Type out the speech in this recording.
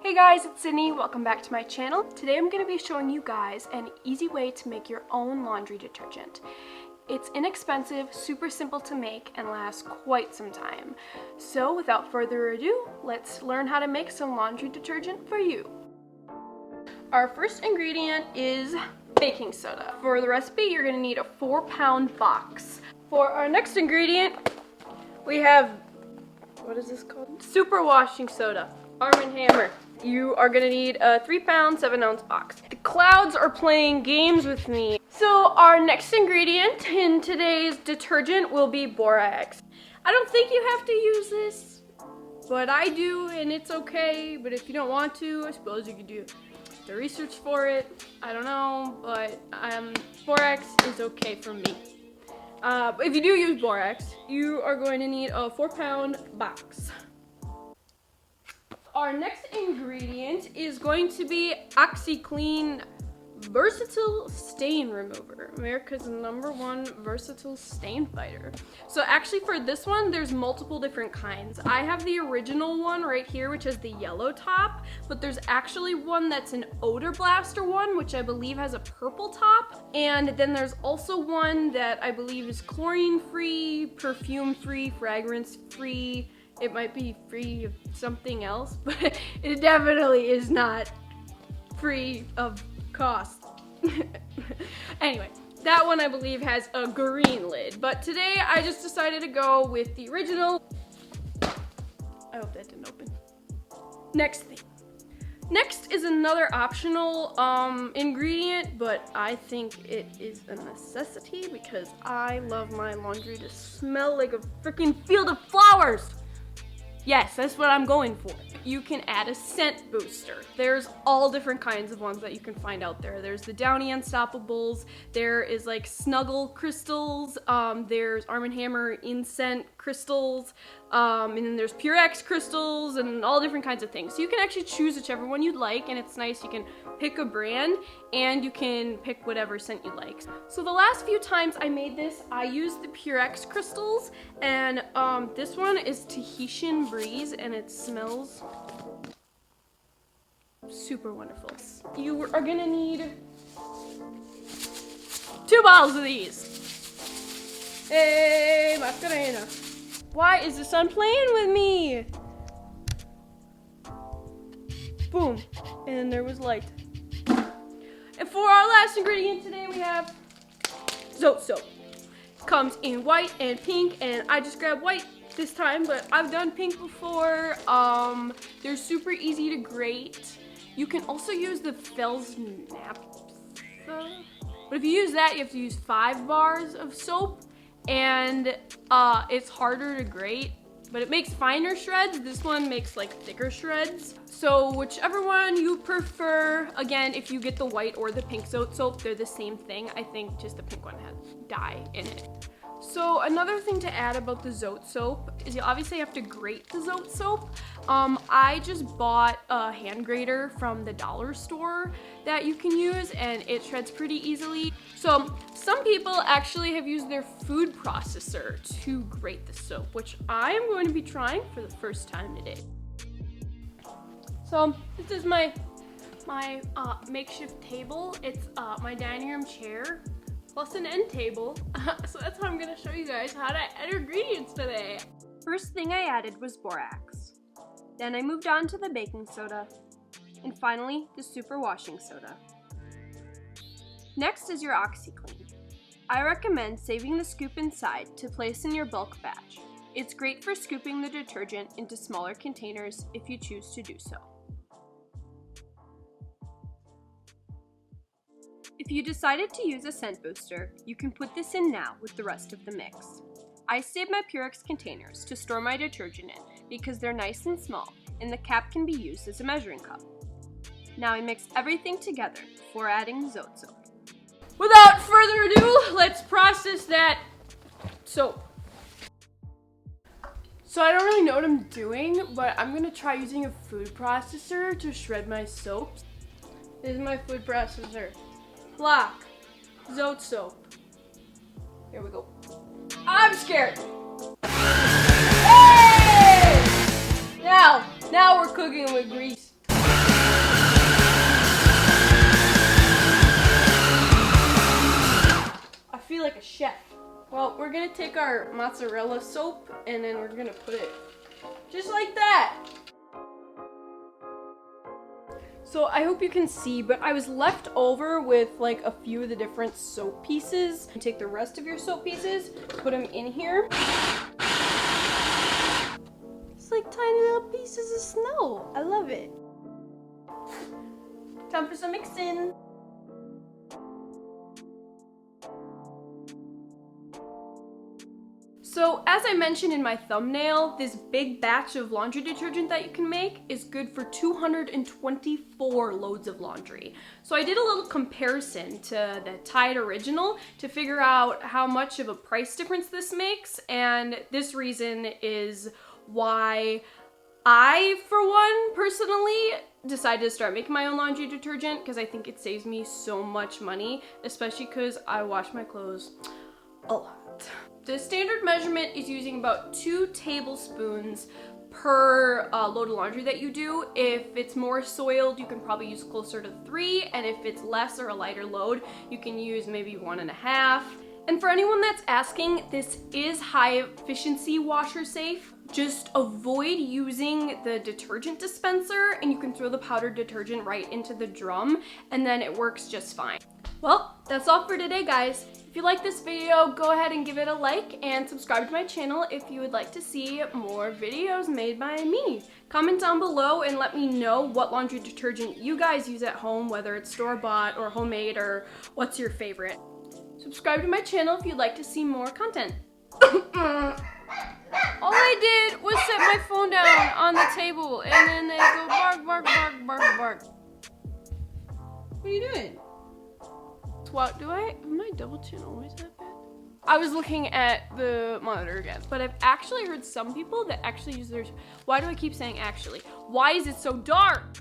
Hey guys, it's Sydney. Welcome back to my channel. Today I'm going to be showing you guys an easy way to make your own laundry detergent. It's inexpensive, super simple to make, and lasts quite some time. So without further ado, let's learn how to make some laundry detergent for you. Our first ingredient is baking soda. For the recipe, you're going to need a 4-pound box. For our next ingredient, we have, what is this called? Super washing soda, Arm & Hammer. You are gonna need a 3-pound, 7-ounce box. The clouds are playing games with me. So our next ingredient in today's detergent will be borax. I don't think you have to use this, but I do, and it's okay. But if you don't want to, I suppose you could do the research for it. I don't know, but borax is okay for me. But if you do use borax, you are going to need a 4-pound box. Our next ingredient is going to be OxiClean Versatile Stain Remover, America's #1 versatile stain fighter. So actually for this one, there's multiple different kinds. I have the original one right here, which has the yellow top, but there's actually one that's an odor blaster one, which I believe has a purple top. And then there's also one that I believe is chlorine-free, perfume-free, fragrance-free. It might be free of something else, but it definitely is not free of cost. Anyway, that one I believe has a green lid, but today I just decided to go with the original. I hope that didn't open. Next thing. Next is another optional ingredient, but I think it is a necessity because I love my laundry to smell like a freaking field of flowers. Yes, that's what I'm going for. You can add a scent booster. There's all different kinds of ones that you can find out there. There's the Downy Unstoppables, there is like Snuggle crystals, there's Arm & Hammer Incent crystals, and then there's Purex crystals and all different kinds of things. So you can actually choose whichever one you'd like, and it's nice. You can pick a brand and you can pick whatever scent you like. So the last few times I made this, I used the Purex crystals, and this one is Tahitian Breeze, and it smells super wonderful. You are gonna need 2 bottles of these. Hey, Mascarena. Why is the sun playing with me? Boom, and there was light. And for our last ingredient today, we have Zote soap. Comes in white and pink, and I just grabbed white this time, but I've done pink before. They're super easy to grate. You can also use the Fels naphtha, but if you use that, you have to use 5 bars of soap, and it's harder to grate, but it makes finer shreds. This one makes like thicker shreds. So whichever one you prefer, again, if you get the white or the pink Zote soap, they're the same thing. I think just the pink one has dye in it. So another thing to add about the Zote soap is you obviously have to grate the Zote soap. I just bought a hand grater from the dollar store that you can use, and it shreds pretty easily. So some people actually have used their food processor to grate the soap, which I am going to be trying for the first time today. So this is my makeshift table. It's my dining room chair plus an end table. So that's how I'm gonna show you guys how to add ingredients today. First thing I added was borax. Then I moved on to the baking soda. And finally, the super washing soda. Next is your OxiClean. I recommend saving the scoop inside to place in your bulk batch. It's great for scooping the detergent into smaller containers if you choose to do so. If you decided to use a scent booster, you can put this in now with the rest of the mix. I save my Purex containers to store my detergent in because they're nice and small, and the cap can be used as a measuring cup. Now I mix everything together before adding the Zote soap. Without further ado, let's process that soap. So I don't really know what I'm doing, but I'm gonna try using a food processor to shred my soaps. This is my food processor. Block, Zote soap. Here we go. I'm scared. Hey! Now we're cooking with grease. feel like a chef. Well, we're gonna take our mozzarella soap and then we're gonna put it just like that. So I hope you can see, but I was left over with like a few of the different soap pieces. You take the rest of your soap pieces, put them in here. It's like tiny little pieces of snow. I love it. Time for some mixing. So as I mentioned in my thumbnail, this big batch of laundry detergent that you can make is good for 224 loads of laundry. So I did a little comparison to the Tide Original to figure out how much of a price difference this makes, and this reason is why I, for one, personally decided to start making my own laundry detergent, because I think it saves me so much money, especially because I wash my clothes a lot. The standard measurement is using about 2 tablespoons per load of laundry that you do. If it's more soiled, you can probably use closer to 3, and if it's less or a lighter load, you can use maybe 1.5. And for anyone that's asking, this is high efficiency washer safe. Just avoid using the detergent dispenser, and you can throw the powdered detergent right into the drum, and then it works just fine. Well, that's all for today, guys. If you like this video, go ahead and give it a like and subscribe to my channel if you would like to see more videos made by me. Comment down below and let me know what laundry detergent you guys use at home, whether it's store-bought or homemade, or what's your favorite. Subscribe to my channel if you'd like to see more content. All I did was set my phone down on the table and then they go bark, bark, bark, bark, bark. What are you doing? What do am I double chin always that bad? I was looking at the monitor again, but I've actually heard some people that actually use their, why do I keep saying actually? Why is it so dark?